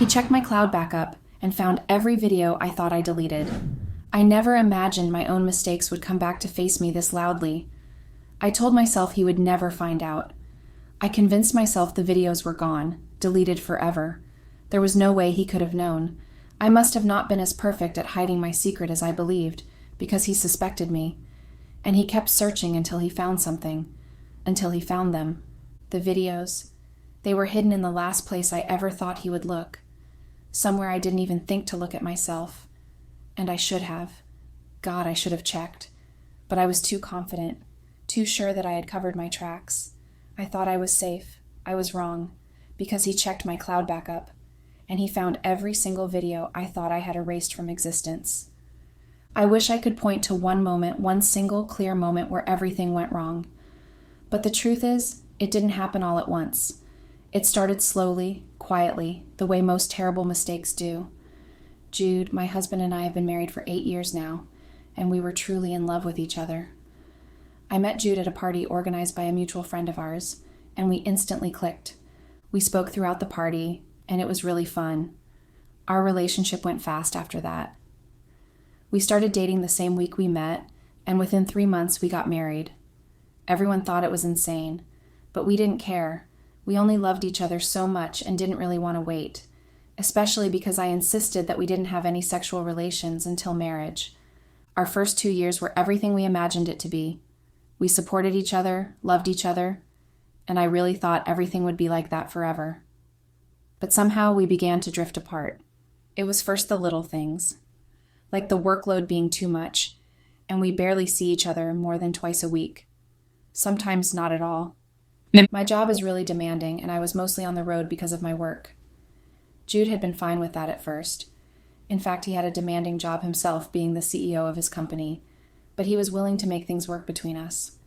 He checked my cloud backup and found every video I thought I deleted. I never imagined my own mistakes would come back to face me this loudly. I told myself he would never find out. I convinced myself the videos were gone, deleted forever. There was no way he could have known. I must have not been as perfect at hiding my secret as I believed, because he suspected me. And he kept searching until he found something. Until he found them. The videos. They were hidden in the last place I ever thought he would look. Somewhere I didn't even think to look at myself. And I should have. God, I should have checked. But I was too confident, too sure that I had covered my tracks. I thought I was safe. I was wrong, because he checked my cloud backup, and he found every single video I thought I had erased from existence. I wish I could point to one moment, one single clear moment where everything went wrong. But the truth is, it didn't happen all at once. It started slowly, quietly, the way most terrible mistakes do. Jude, my husband, and I have been married for 8 years now, and we were truly in love with each other. I met Jude at a party organized by a mutual friend of ours, and we instantly clicked. We spoke throughout the party, and it was really fun. Our relationship went fast after that. We started dating the same week we met, and within 3 months we got married. Everyone thought it was insane, but we didn't care. We only loved each other so much and didn't really want to wait, especially because I insisted that we didn't have any sexual relations until marriage. Our first 2 years were everything we imagined it to be. We supported each other, loved each other, and I really thought everything would be like that forever. But somehow we began to drift apart. It was first the little things, like the workload being too much, and we barely see each other more than twice a week. Sometimes not at all. My job is really demanding, and I was mostly on the road because of my work. Jude had been fine with that at first. In fact, he had a demanding job himself, being the CEO of his company, but he was willing to make things work between us.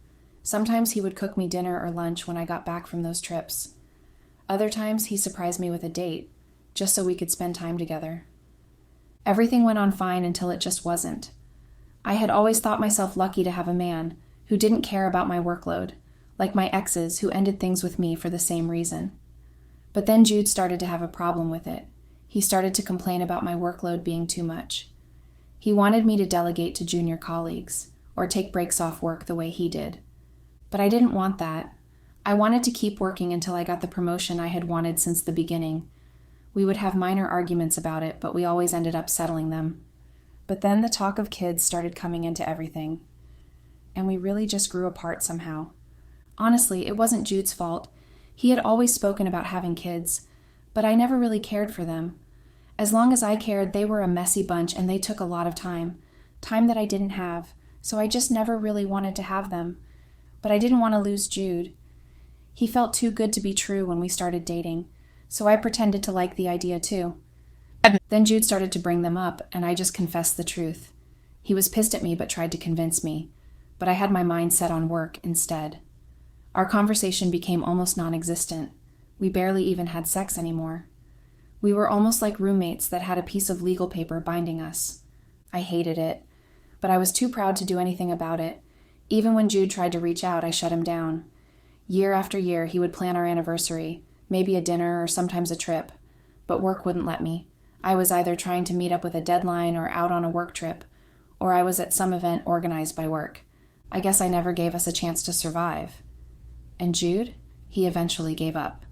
Sometimes he would cook me dinner or lunch when I got back from those trips. Other times he surprised me with a date, just so we could spend time together. Everything went on fine until it just wasn't. I had always thought myself lucky to have a man who didn't care about my workload, like my exes who ended things with me for the same reason. But then Jude started to have a problem with it. He started to complain about my workload being too much. He wanted me to delegate to junior colleagues, or take breaks off work the way he did. But I didn't want that. I wanted to keep working until I got the promotion I had wanted since the beginning. We would have minor arguments about it, but we always ended up settling them. But then the talk of kids started coming into everything, and we really just grew apart somehow. Honestly, it wasn't Jude's fault. He had always spoken about having kids, but I never really cared for them. As long as I cared, they were a messy bunch and they took a lot of time that I didn't have, so I just never really wanted to have them. But I didn't want to lose Jude. He felt too good to be true when we started dating, so I pretended to like the idea too. Then Jude started to bring them up, and I just confessed the truth. He was pissed at me but tried to convince me, but I had my mind set on work instead. Our conversation became almost non-existent. We barely even had sex anymore. We were almost like roommates that had a piece of legal paper binding us. I hated it, but I was too proud to do anything about it. Even when Jude tried to reach out, I shut him down. Year after year, he would plan our anniversary, maybe a dinner or sometimes a trip, but work wouldn't let me. I was either trying to meet up with a deadline or out on a work trip, or I was at some event organized by work. I guess I never gave us a chance to survive. And Jude? He eventually gave up,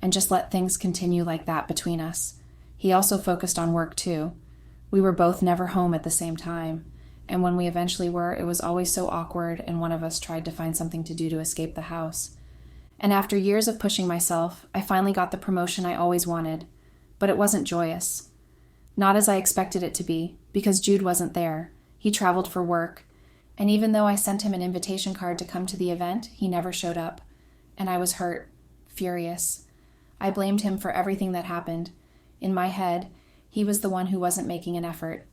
and just let things continue like that between us. He also focused on work too. We were both never home at the same time, and when we eventually were, it was always so awkward, and one of us tried to find something to do to escape the house. And after years of pushing myself, I finally got the promotion I always wanted, but it wasn't joyous. Not as I expected it to be, because Jude wasn't there. He traveled for work, and even though I sent him an invitation card to come to the event, he never showed up, and I was hurt, furious. I blamed him for everything that happened. In my head, he was the one who wasn't making an effort.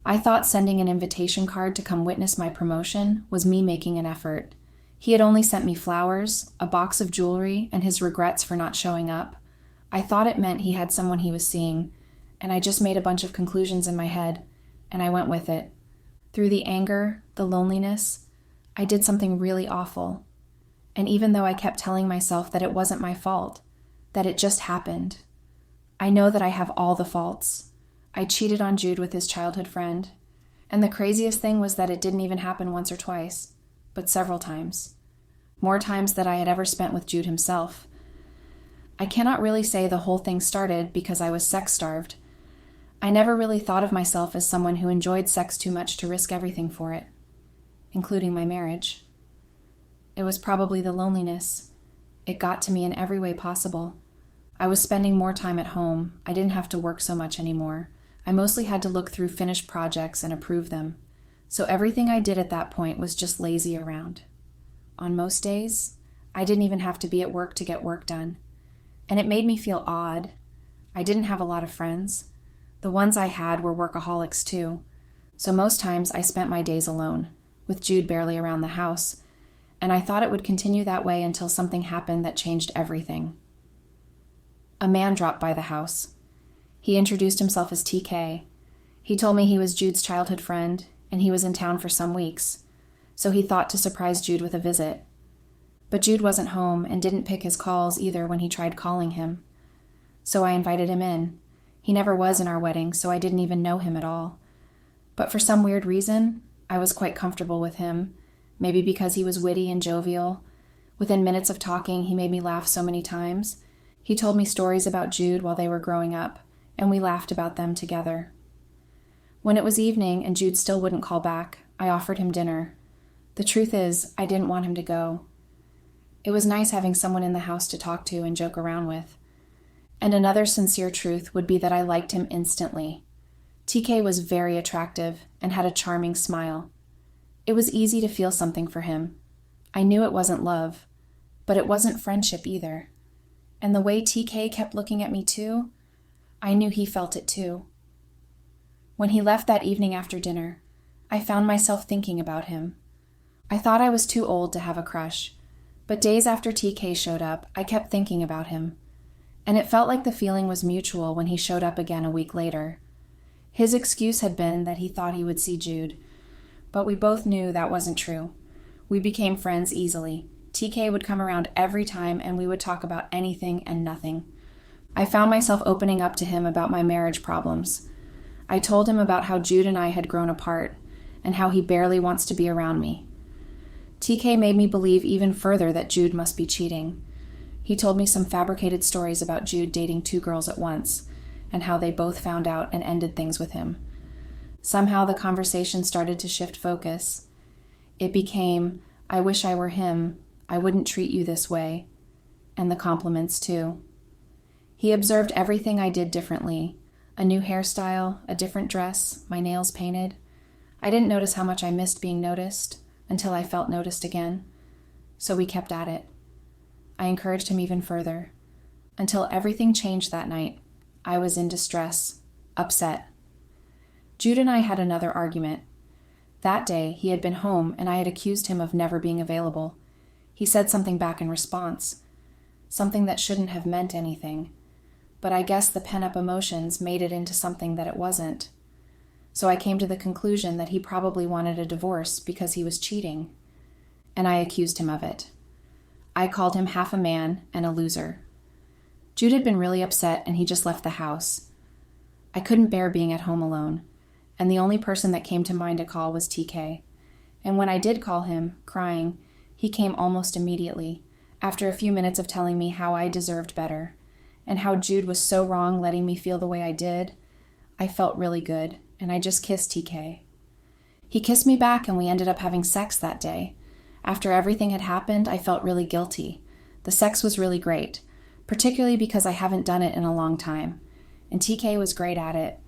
I thought sending an invitation card to come witness my promotion was me making an effort. He had only sent me flowers, a box of jewelry, and his regrets for not showing up. I thought it meant he had someone he was seeing, and I just made a bunch of conclusions in my head, and I went with it. Through the anger, the loneliness, I did something really awful. And even though I kept telling myself that it wasn't my fault, that it just happened, I know that I have all the faults. I cheated on Jude with his childhood friend. And the craziest thing was that it didn't even happen once or twice, but several times. More times than I had ever spent with Jude himself. I cannot really say the whole thing started because I was sex-starved. I never really thought of myself as someone who enjoyed sex too much to risk everything for it, including my marriage. It was probably the loneliness. It got to me in every way possible. I was spending more time at home. I didn't have to work so much anymore. I mostly had to look through finished projects and approve them. So everything I did at that point was just lazy around. On most days, I didn't even have to be at work to get work done. And it made me feel odd. I didn't have a lot of friends. The ones I had were workaholics too. So most times I spent my days alone, with Jude barely around the house. And I thought it would continue that way until something happened that changed everything. A man dropped by the house. He introduced himself as TK. He told me he was Jude's childhood friend, and he was in town for some weeks, so he thought to surprise Jude with a visit. But Jude wasn't home and didn't pick his calls either when he tried calling him. So I invited him in. He never was in our wedding, so I didn't even know him at all. But for some weird reason, I was quite comfortable with him, maybe because he was witty and jovial. Within minutes of talking, he made me laugh so many times. He told me stories about Jude while they were growing up, and we laughed about them together. When it was evening and Jude still wouldn't call back, I offered him dinner. The truth is, I didn't want him to go. It was nice having someone in the house to talk to and joke around with. And another sincere truth would be that I liked him instantly. TK was very attractive and had a charming smile. It was easy to feel something for him. I knew it wasn't love, but it wasn't friendship either. And the way TK kept looking at me too, I knew he felt it too. When he left that evening after dinner, I found myself thinking about him. I thought I was too old to have a crush, but days after TK showed up, I kept thinking about him. And it felt like the feeling was mutual when he showed up again a week later. His excuse had been that he thought he would see Jude, but we both knew that wasn't true. We became friends easily. TK would come around every time and we would talk about anything and nothing. I found myself opening up to him about my marriage problems. I told him about how Jude and I had grown apart and how he barely wants to be around me. TK made me believe even further that Jude must be cheating. He told me some fabricated stories about Jude dating 2 girls at once and how they both found out and ended things with him. Somehow the conversation started to shift focus. It became, I wish I were him, I wouldn't treat you this way, and the compliments too. He observed everything I did differently. A new hairstyle, a different dress, my nails painted. I didn't notice how much I missed being noticed until I felt noticed again. So we kept at it. I encouraged him even further. Until everything changed that night. I was in distress, upset. Jude and I had another argument. That day, he had been home and I had accused him of never being available. He said something back in response. Something that shouldn't have meant anything. But I guess the pent-up emotions made it into something that it wasn't. So I came to the conclusion that he probably wanted a divorce because he was cheating. And I accused him of it. I called him half a man and a loser. Jude had been really upset and he just left the house. I couldn't bear being at home alone, and the only person that came to mind to call was TK. And when I did call him, crying, he came almost immediately, after a few minutes of telling me how I deserved better, and how Jude was so wrong letting me feel the way I did. I felt really good, and I just kissed TK. He kissed me back and we ended up having sex that day. After everything had happened, I felt really guilty. The sex was really great, particularly because I haven't done it in a long time. And TK was great at it,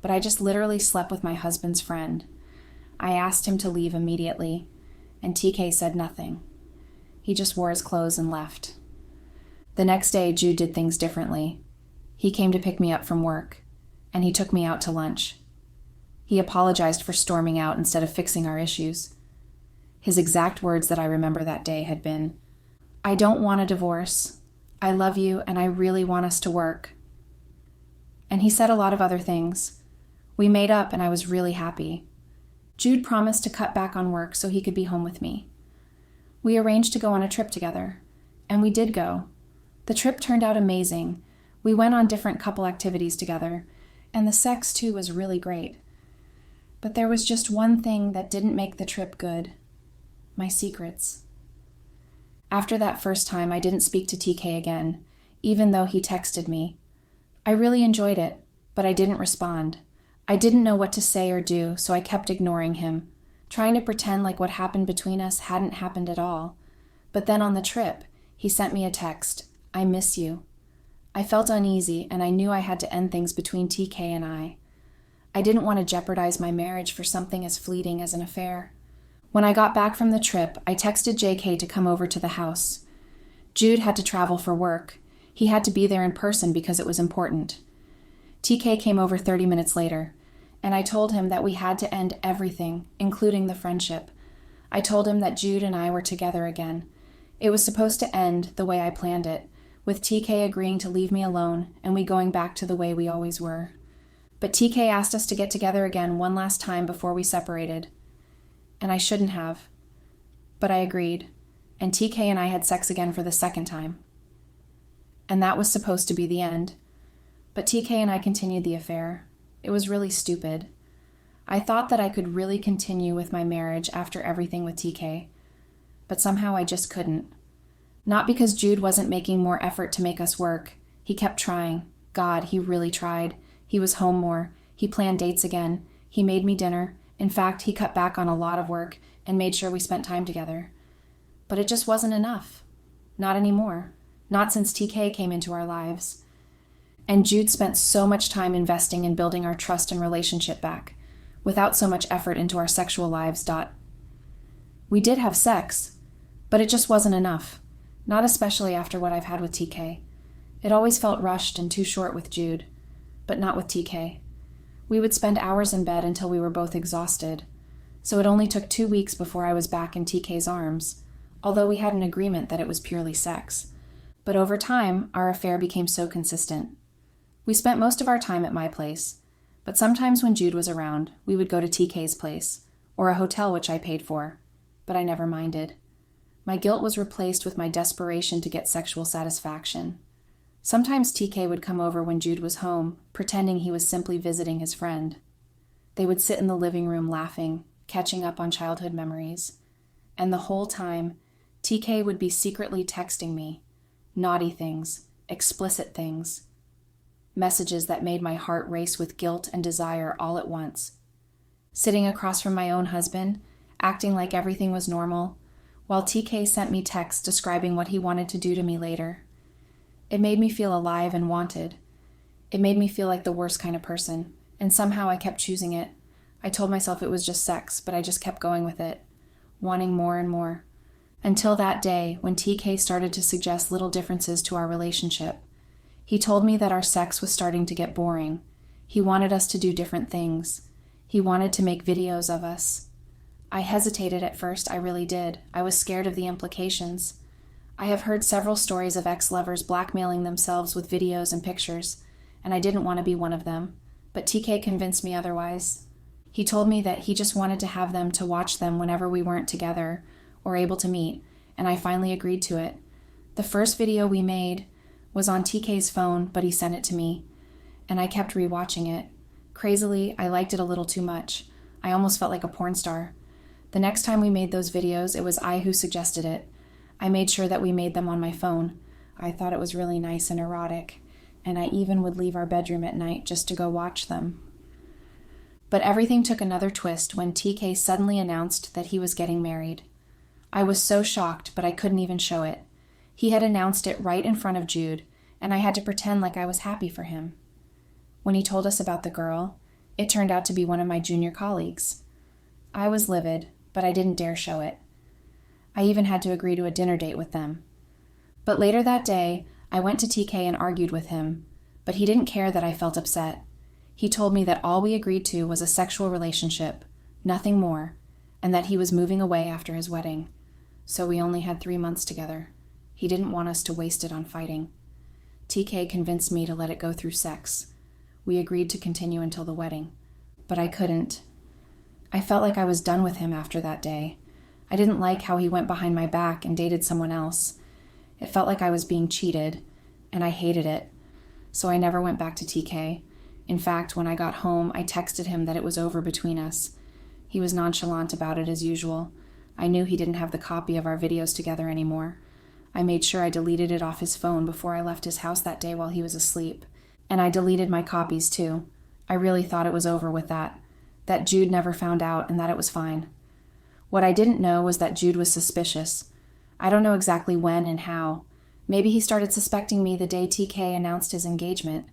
but I just literally slept with my husband's friend. I asked him to leave immediately, and TK said nothing. He just wore his clothes and left. The next day, Jude did things differently. He came to pick me up from work, and he took me out to lunch. He apologized for storming out instead of fixing our issues. His exact words that I remember that day had been, "I don't want a divorce. I love you, and I really want us to work." And he said a lot of other things. We made up, and I was really happy. Jude promised to cut back on work so he could be home with me. We arranged to go on a trip together, and we did go. The trip turned out amazing. We went on different couple activities together, and the sex too was really great. But there was just one thing that didn't make the trip good: my secrets. After that first time, I didn't speak to TK again, even though he texted me. I really enjoyed it, but I didn't respond. I didn't know what to say or do, so I kept ignoring him, trying to pretend like what happened between us hadn't happened at all. But then on the trip, he sent me a text: "I miss you." I felt uneasy, and I knew I had to end things between TK and I. I didn't want to jeopardize my marriage for something as fleeting as an affair. When I got back from the trip, I texted JK to come over to the house. Jude had to travel for work. He had to be there in person because it was important. TK came over 30 minutes later, and I told him that we had to end everything, including the friendship. I told him that Jude and I were together again. It was supposed to end the way I planned it, with TK agreeing to leave me alone and we going back to the way we always were. But TK asked us to get together again one last time before we separated. And I shouldn't have. But I agreed, and TK and I had sex again for the second time. And that was supposed to be the end. But TK and I continued the affair. It was really stupid. I thought that I could really continue with my marriage after everything with TK. But somehow I just couldn't. Not because Jude wasn't making more effort to make us work. He kept trying. God, he really tried. He was home more. He planned dates again. He made me dinner. In fact, he cut back on a lot of work and made sure we spent time together. But it just wasn't enough. Not anymore. Not since TK came into our lives. And Jude spent so much time investing in building our trust and relationship back, without so much effort into our sexual lives. We did have sex, but it just wasn't enough. Not especially after what I've had with TK. It always felt rushed and too short with Jude, but not with TK. We would spend hours in bed until we were both exhausted, so it only took 2 weeks before I was back in TK's arms, although we had an agreement that it was purely sex. But over time, our affair became so consistent. We spent most of our time at my place, but sometimes when Jude was around, we would go to TK's place, or a hotel which I paid for, but I never minded. My guilt was replaced with my desperation to get sexual satisfaction. Sometimes TK would come over when Jude was home, pretending he was simply visiting his friend. They would sit in the living room laughing, catching up on childhood memories. And the whole time, TK would be secretly texting me, naughty things, explicit things, messages that made my heart race with guilt and desire all at once. Sitting across from my own husband, acting like everything was normal, while TK sent me texts describing what he wanted to do to me later. It made me feel alive and wanted. It made me feel like the worst kind of person, and somehow I kept choosing it. I told myself it was just sex, but I just kept going with it, wanting more and more. Until that day when TK started to suggest little differences to our relationship. He told me that our sex was starting to get boring. He wanted us to do different things. He wanted to make videos of us. I hesitated at first, I really did. I was scared of the implications. I have heard several stories of ex-lovers blackmailing themselves with videos and pictures, and I didn't want to be one of them. But TK convinced me otherwise. He told me that he just wanted to have them to watch them whenever we weren't together or able to meet, and I finally agreed to it. The first video we made was on TK's phone, but he sent it to me, and I kept rewatching it. Crazily, I liked it a little too much. I almost felt like a porn star. The next time we made those videos, it was I who suggested it. I made sure that we made them on my phone. I thought it was really nice and erotic, and I even would leave our bedroom at night just to go watch them. But everything took another twist when TK suddenly announced that he was getting married. I was so shocked, but I couldn't even show it. He had announced it right in front of Jude, and I had to pretend like I was happy for him. When he told us about the girl, it turned out to be one of my junior colleagues. I was livid, but I didn't dare show it. I even had to agree to a dinner date with them. But later that day, I went to TK and argued with him, but he didn't care that I felt upset. He told me that all we agreed to was a sexual relationship, nothing more, and that he was moving away after his wedding. So we only had 3 months together. He didn't want us to waste it on fighting. TK convinced me to let it go through sex. We agreed to continue until the wedding, but I couldn't. I felt like I was done with him after that day. I didn't like how he went behind my back and dated someone else. It felt like I was being cheated, and I hated it. so I never went back to TK. In fact, when I got home, I texted him that it was over between us. He was nonchalant about it as usual. I knew he didn't have the copy of our videos together anymore. I made sure I deleted it off his phone before I left his house that day while he was asleep. And I deleted my copies too. I really thought it was over with that Jude never found out and that it was fine. What I didn't know was that Jude was suspicious. I don't know exactly when and how. Maybe he started suspecting me the day TK announced his engagement.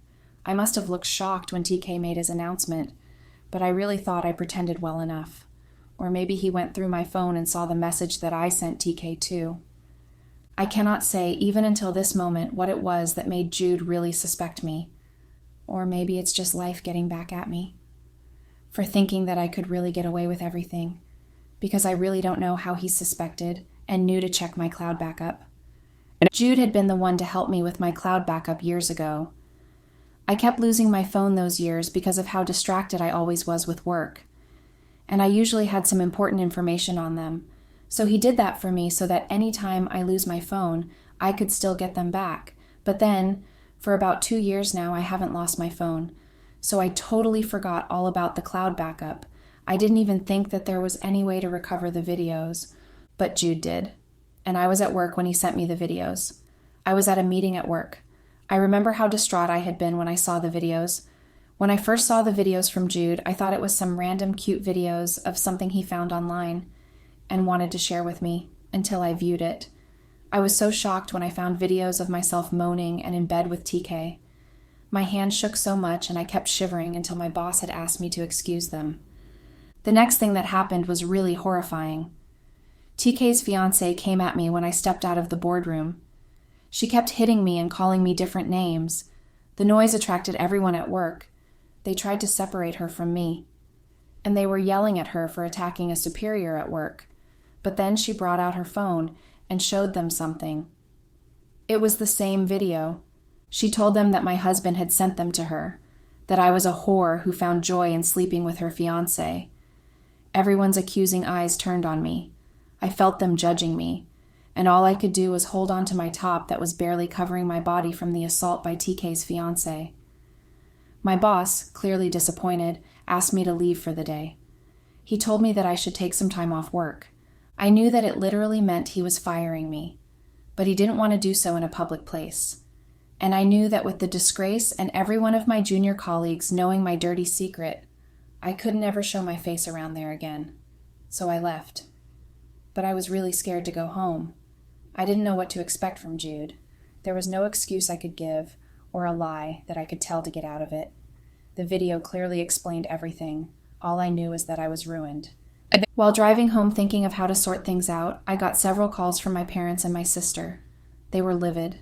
I must have looked shocked when TK made his announcement, but I really thought I pretended well enough. Or maybe he went through my phone and saw the message that I sent TK too. I cannot say, even until this moment, what it was that made Jude really suspect me. Or maybe it's just life getting back at me. For thinking that I could really get away with everything. Because I really don't know how he suspected and knew to check my cloud backup. Jude had been the one to help me with my cloud backup years ago. I kept losing my phone those years because of how distracted I always was with work. And I usually had some important information on them. So he did that for me so that any time I lose my phone, I could still get them back. But then, for about 2 years now, I haven't lost my phone. So I totally forgot all about the cloud backup. I didn't even think that there was any way to recover the videos. But Jude did. And I was at work when he sent me the videos. I was at a meeting at work. I remember how distraught I had been when I saw the videos. When I first saw the videos from Jude, I thought it was some random cute videos of something he found online and wanted to share with me until I viewed it. I was so shocked when I found videos of myself moaning and in bed with TK. My hands shook so much and I kept shivering until my boss had asked me to excuse them. The next thing that happened was really horrifying. TK's fiancée came at me when I stepped out of the boardroom. She kept hitting me and calling me different names. The noise attracted everyone at work. They tried to separate her from me. And they were yelling at her for attacking a superior at work. But then she brought out her phone and showed them something. It was the same video. She told them that my husband had sent them to her, that I was a whore who found joy in sleeping with her fiancé. Everyone's accusing eyes turned on me. I felt them judging me, and all I could do was hold on to my top that was barely covering my body from the assault by TK's fiancé. My boss, clearly disappointed, asked me to leave for the day. He told me that I should take some time off work. I knew that it literally meant he was firing me, but he didn't want to do so in a public place. And I knew that with the disgrace and every one of my junior colleagues knowing my dirty secret, I couldn't ever show my face around there again. So I left. But I was really scared to go home. I didn't know what to expect from Jude. There was no excuse I could give, or a lie that I could tell to get out of it. The video clearly explained everything. All I knew is that I was ruined. While driving home thinking of how to sort things out, I got several calls from my parents and my sister. They were livid.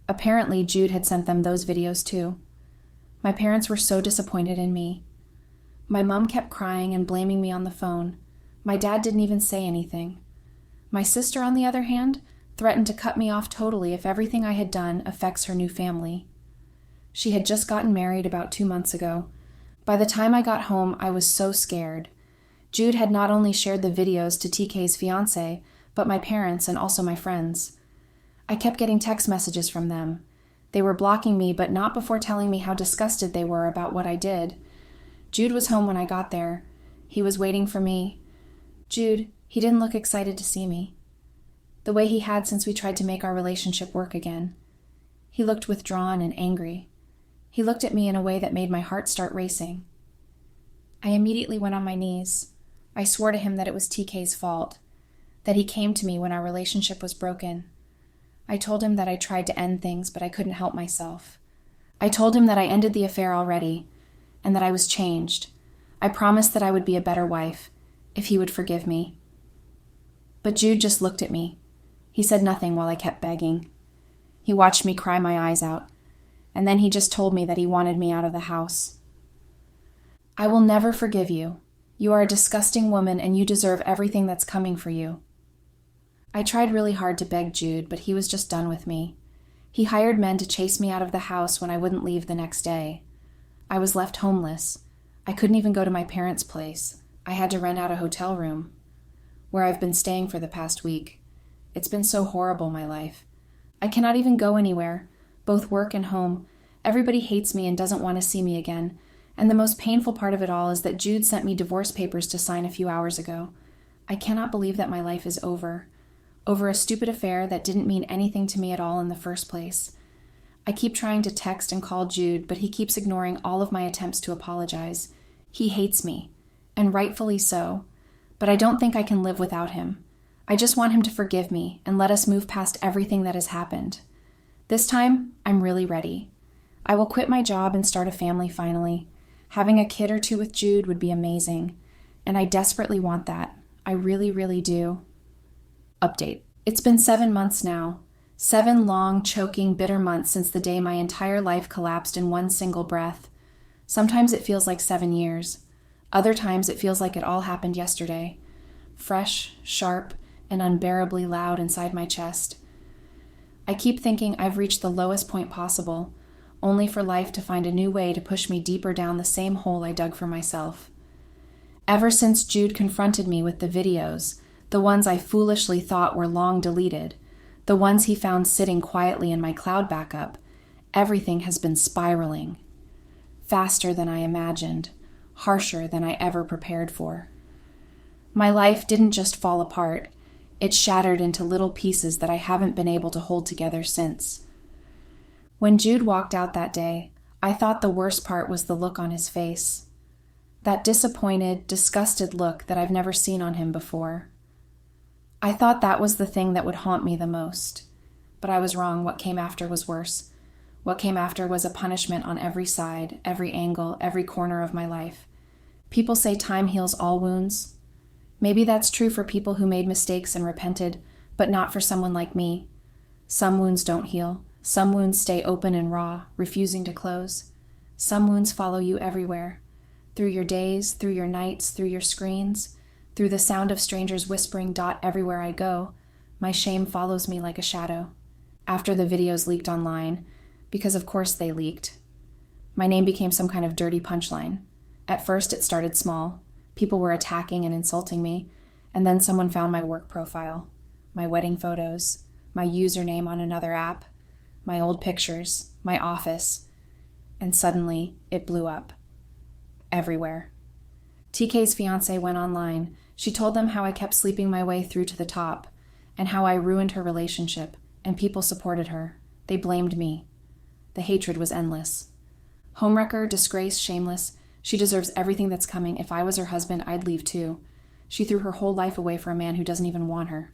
Apparently, Jude had sent them those videos too. My parents were so disappointed in me. My mom kept crying and blaming me on the phone. My dad didn't even say anything. My sister, on the other hand, threatened to cut me off totally if everything I had done affects her new family. She had just gotten married about 2 months ago. By the time I got home, I was so scared. Jude had not only shared the videos to TK's fiancé, but my parents and also my friends. I kept getting text messages from them. They were blocking me, but not before telling me how disgusted they were about what I did. Jude was home when I got there. He was waiting for me. Jude, he didn't look excited to see me. The way he had since we tried to make our relationship work again. He looked withdrawn and angry. He looked at me in a way that made my heart start racing. I immediately went on my knees. I swore to him that it was TK's fault, that he came to me when our relationship was broken. I told him that I tried to end things, but I couldn't help myself. I told him that I ended the affair already, and that I was changed. I promised that I would be a better wife, if he would forgive me. But Jude just looked at me. He said nothing while I kept begging. He watched me cry my eyes out, and then he just told me that he wanted me out of the house. I will never forgive you. You are a disgusting woman and you deserve everything that's coming for you. I tried really hard to beg Jude, but he was just done with me. He hired men to chase me out of the house when I wouldn't leave the next day. I was left homeless. I couldn't even go to my parents' place. I had to rent out a hotel room, where I've been staying for the past week. It's been so horrible, my life. I cannot even go anywhere, both work and home, Everybody hates me and doesn't want to see me again. And the most painful part of it all is that Jude sent me divorce papers to sign a few hours ago. I cannot believe that my life is over. Over a stupid affair that didn't mean anything to me at all in the first place. I keep trying to text and call Jude, but he keeps ignoring all of my attempts to apologize. He hates me, and rightfully so, but I don't think I can live without him. I just want him to forgive me and let us move past everything that has happened. This time, I'm really ready. I will quit my job and start a family finally. Having a kid or two with Jude would be amazing, and I desperately want that. I really, really do. Update. It's been 7 months now. 7 long, choking, bitter months since the day my entire life collapsed in one single breath. Sometimes it feels like 7 years. Other times it feels like it all happened yesterday. Fresh, sharp, and unbearably loud inside my chest. I keep thinking I've reached the lowest point possible, only for life to find a new way to push me deeper down the same hole I dug for myself. Ever since Jude confronted me with the videos, the ones I foolishly thought were long deleted, the ones he found sitting quietly in my cloud backup, everything has been spiraling. Faster than I imagined, harsher than I ever prepared for. My life didn't just fall apart, it shattered into little pieces that I haven't been able to hold together since. When Jude walked out that day, I thought the worst part was the look on his face. That disappointed, disgusted look that I've never seen on him before. I thought that was the thing that would haunt me the most. But I was wrong. What came after was worse. What came after was a punishment on every side, every angle, every corner of my life. People say time heals all wounds. Maybe that's true for people who made mistakes and repented, but not for someone like me. Some wounds don't heal. Some wounds stay open and raw, refusing to close. Some wounds follow you everywhere. Through your days, through your nights, through your screens, through the sound of strangers whispering dot everywhere I go, my shame follows me like a shadow. After the videos leaked online, because of course they leaked, my name became some kind of dirty punchline. At first it started small. People were attacking and insulting me, and then someone found my work profile, my wedding photos, my username on another app, my old pictures, my office, and suddenly it blew up. Everywhere. TK's fiancé went online. She told them how I kept sleeping my way through to the top, and how I ruined her relationship, and people supported her. They blamed me. The hatred was endless. Homewrecker, disgrace, shameless. She deserves everything that's coming. If I was her husband, I'd leave too. She threw her whole life away for a man who doesn't even want her.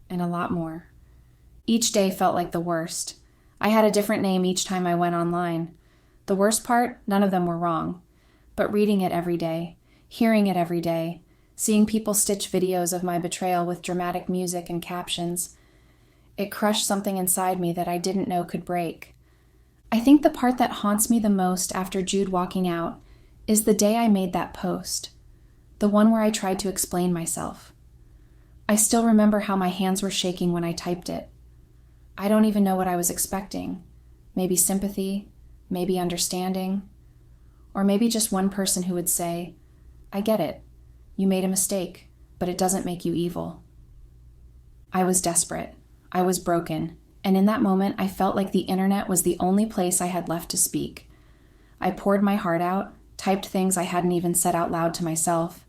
And a lot more. Each day felt like the worst. I had a different name each time I went online. The worst part, none of them were wrong. But reading it every day, hearing it every day, seeing people stitch videos of my betrayal with dramatic music and captions, it crushed something inside me that I didn't know could break. I think the part that haunts me the most after Jude walking out is the day I made that post, the one where I tried to explain myself. I still remember how my hands were shaking when I typed it. I don't even know what I was expecting. Maybe sympathy, maybe understanding, or maybe just one person who would say, I get it. You made a mistake, but it doesn't make you evil. I was desperate. I was broken. And in that moment, I felt like the internet was the only place I had left to speak. I poured my heart out, typed things I hadn't even said out loud to myself.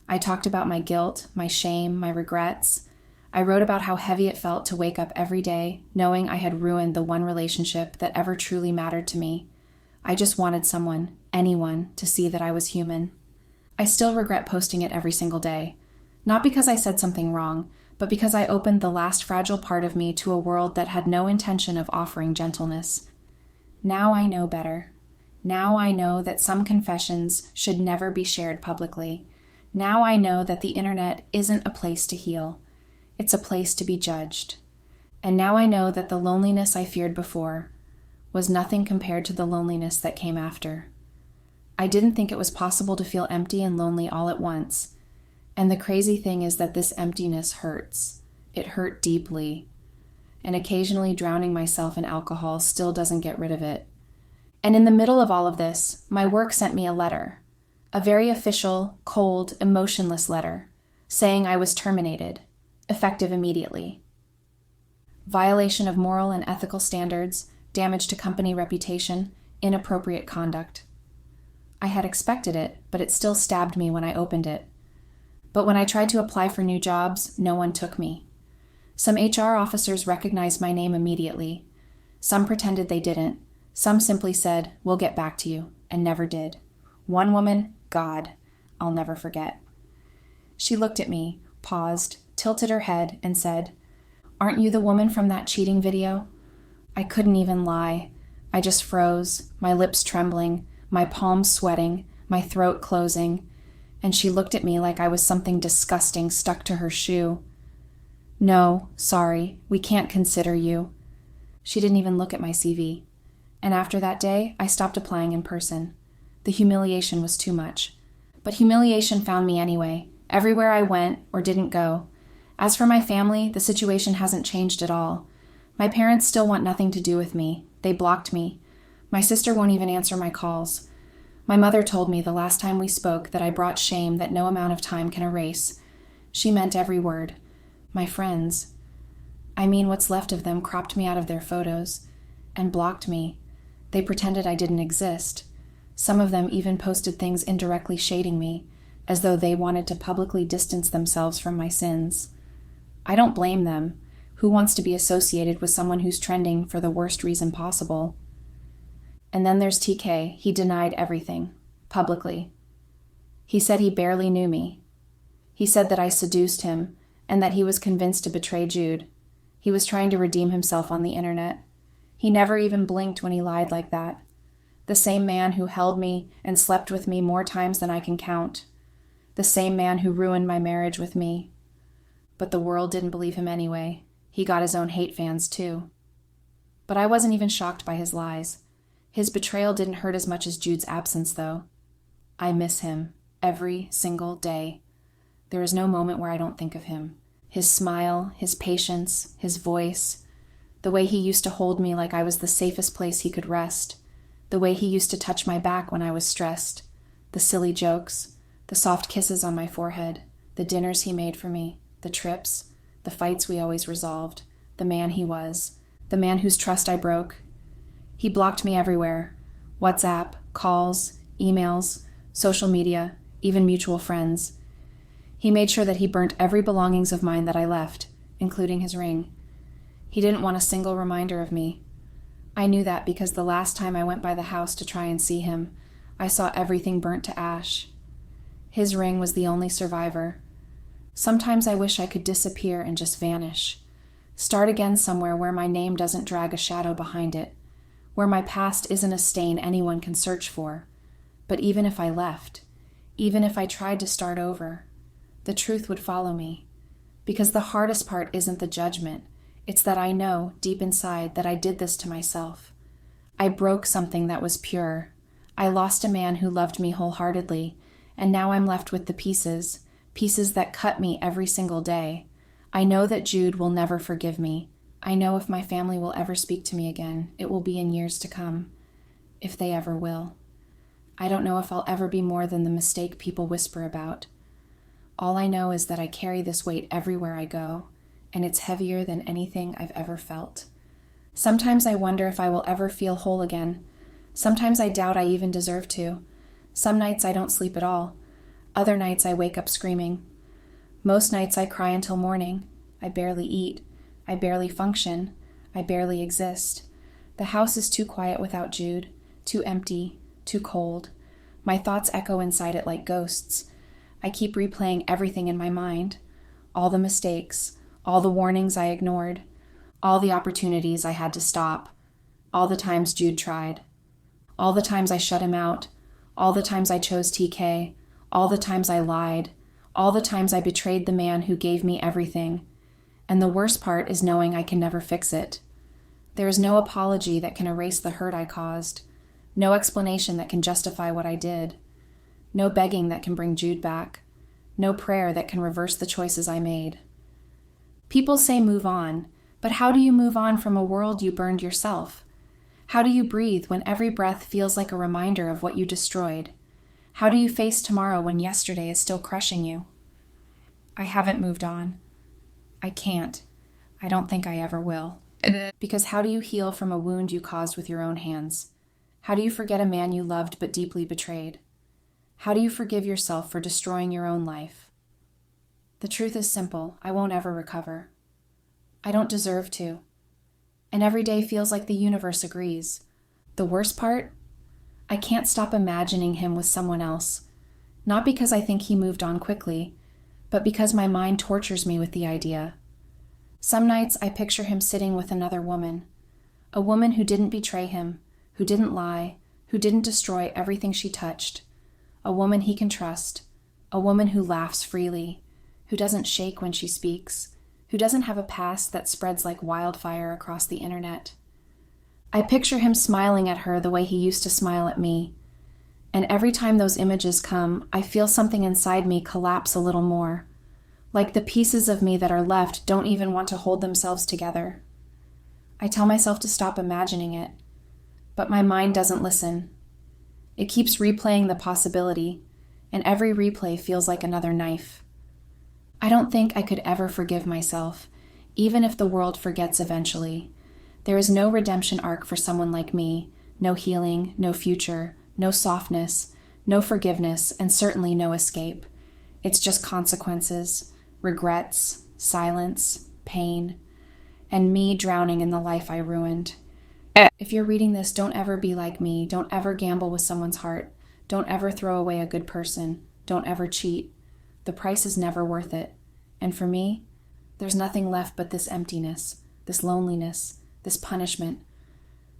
I talked about my guilt, my shame, my regrets. I wrote about how heavy it felt to wake up every day, knowing I had ruined the one relationship that ever truly mattered to me. I just wanted someone, anyone, to see that I was human. I still regret posting it every single day. Not because I said something wrong, but because I opened the last fragile part of me to a world that had no intention of offering gentleness. Now I know better. Now I know that some confessions should never be shared publicly. Now I know that the internet isn't a place to heal. It's a place to be judged. And now I know that the loneliness I feared before was nothing compared to the loneliness that came after. I didn't think it was possible to feel empty and lonely all at once. And the crazy thing is that this emptiness hurts. It hurt deeply. And occasionally drowning myself in alcohol still doesn't get rid of it. And in the middle of all of this, my work sent me a letter. A very official, cold, emotionless letter, saying I was terminated, effective immediately. Violation of moral and ethical standards, damage to company reputation, inappropriate conduct. I had expected it, but it still stabbed me when I opened it. But when I tried to apply for new jobs, no one took me. Some HR officers recognized my name immediately. Some pretended they didn't. Some simply said, "We'll get back to you," and never did. One woman, God, I'll never forget. She looked at me, paused, tilted her head, and said, "Aren't you the woman from that cheating video?" I couldn't even lie. I just froze, my lips trembling, my palms sweating, my throat closing, and she looked at me like I was something disgusting stuck to her shoe. "No, sorry, we can't consider you." She didn't even look at my CV. And after that day, I stopped applying in person. The humiliation was too much. But humiliation found me anyway, everywhere I went or didn't go. As for my family, the situation hasn't changed at all. My parents still want nothing to do with me. They blocked me. My sister won't even answer my calls. My mother told me the last time we spoke that I brought shame that no amount of time can erase. She meant every word. My friends, I mean what's left of them, cropped me out of their photos and blocked me. They pretended I didn't exist. Some of them even posted things indirectly shading me, as though they wanted to publicly distance themselves from my sins. I don't blame them. Who wants to be associated with someone who's trending for the worst reason possible? And then there's TK. He denied everything, publicly. He said he barely knew me. He said that I seduced him, and that he was convinced to betray Jude. He was trying to redeem himself on the internet. He never even blinked when he lied like that. The same man who held me and slept with me more times than I can count. The same man who ruined my marriage with me. But the world didn't believe him anyway. He got his own hate fans too. But I wasn't even shocked by his lies. His betrayal didn't hurt as much as Jude's absence, though. I miss him every single day. There is no moment where I don't think of him. His smile, his patience, his voice, the way he used to hold me like I was the safest place he could rest, the way he used to touch my back when I was stressed, the silly jokes, the soft kisses on my forehead, the dinners he made for me, the trips, the fights we always resolved, the man he was, the man whose trust I broke. He blocked me everywhere: WhatsApp, calls, emails, social media, even mutual friends. He made sure that he burnt every belongings of mine that I left, including his ring. He didn't want a single reminder of me. I knew that because the last time I went by the house to try and see him, I saw everything burnt to ash. His ring was the only survivor. Sometimes I wish I could disappear and just vanish. Start again somewhere where my name doesn't drag a shadow behind it, where my past isn't a stain anyone can search for. But even if I left, even if I tried to start over, the truth would follow me. Because the hardest part isn't the judgment. It's that I know, deep inside, that I did this to myself. I broke something that was pure. I lost a man who loved me wholeheartedly, and now I'm left with the pieces that cut me every single day. I know that Jude will never forgive me. I know if my family will ever speak to me again, it will be in years to come. If they ever will. I don't know if I'll ever be more than the mistake people whisper about. All I know is that I carry this weight everywhere I go, and it's heavier than anything I've ever felt. Sometimes I wonder if I will ever feel whole again. Sometimes I doubt I even deserve to. Some nights I don't sleep at all. Other nights I wake up screaming. Most nights I cry until morning. I barely eat. I barely function. I barely exist. The house is too quiet without Jude, too empty, too cold. My thoughts echo inside it like ghosts. I keep replaying everything in my mind. All the mistakes, all the warnings I ignored, all the opportunities I had to stop, all the times Jude tried, all the times I shut him out, all the times I chose TK, all the times I lied, all the times I betrayed the man who gave me everything. And the worst part is knowing I can never fix it. There is no apology that can erase the hurt I caused, no explanation that can justify what I did, no begging that can bring Jude back, no prayer that can reverse the choices I made. People say move on, but how do you move on from a world you burned yourself? How do you breathe when every breath feels like a reminder of what you destroyed? How do you face tomorrow when yesterday is still crushing you? I haven't moved on. I can't. I don't think I ever will. Because how do you heal from a wound you caused with your own hands? How do you forget a man you loved but deeply betrayed? How do you forgive yourself for destroying your own life? The truth is simple. I won't ever recover. I don't deserve to. And every day feels like the universe agrees. The worst part? I can't stop imagining him with someone else. Not because I think he moved on quickly, but because my mind tortures me with the idea. Some nights I picture him sitting with another woman. A woman who didn't betray him, who didn't lie, who didn't destroy everything she touched. A woman he can trust. A woman who laughs freely, who doesn't shake when she speaks, who doesn't have a past that spreads like wildfire across the internet. I picture him smiling at her the way he used to smile at me. And every time those images come, I feel something inside me collapse a little more. Like the pieces of me that are left don't even want to hold themselves together. I tell myself to stop imagining it, but my mind doesn't listen. It keeps replaying the possibility, and every replay feels like another knife. I don't think I could ever forgive myself, even if the world forgets eventually. There is no redemption arc for someone like me, no healing, no future, no softness, no forgiveness, and certainly no escape. It's just consequences, regrets, silence, pain, and me drowning in the life I ruined. If you're reading this, don't ever be like me. Don't ever gamble with someone's heart. Don't ever throw away a good person. Don't ever cheat. The price is never worth it. And for me, there's nothing left but this emptiness, this loneliness, this punishment.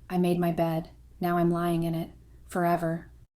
I made my bed. Now I'm lying in it. Forever.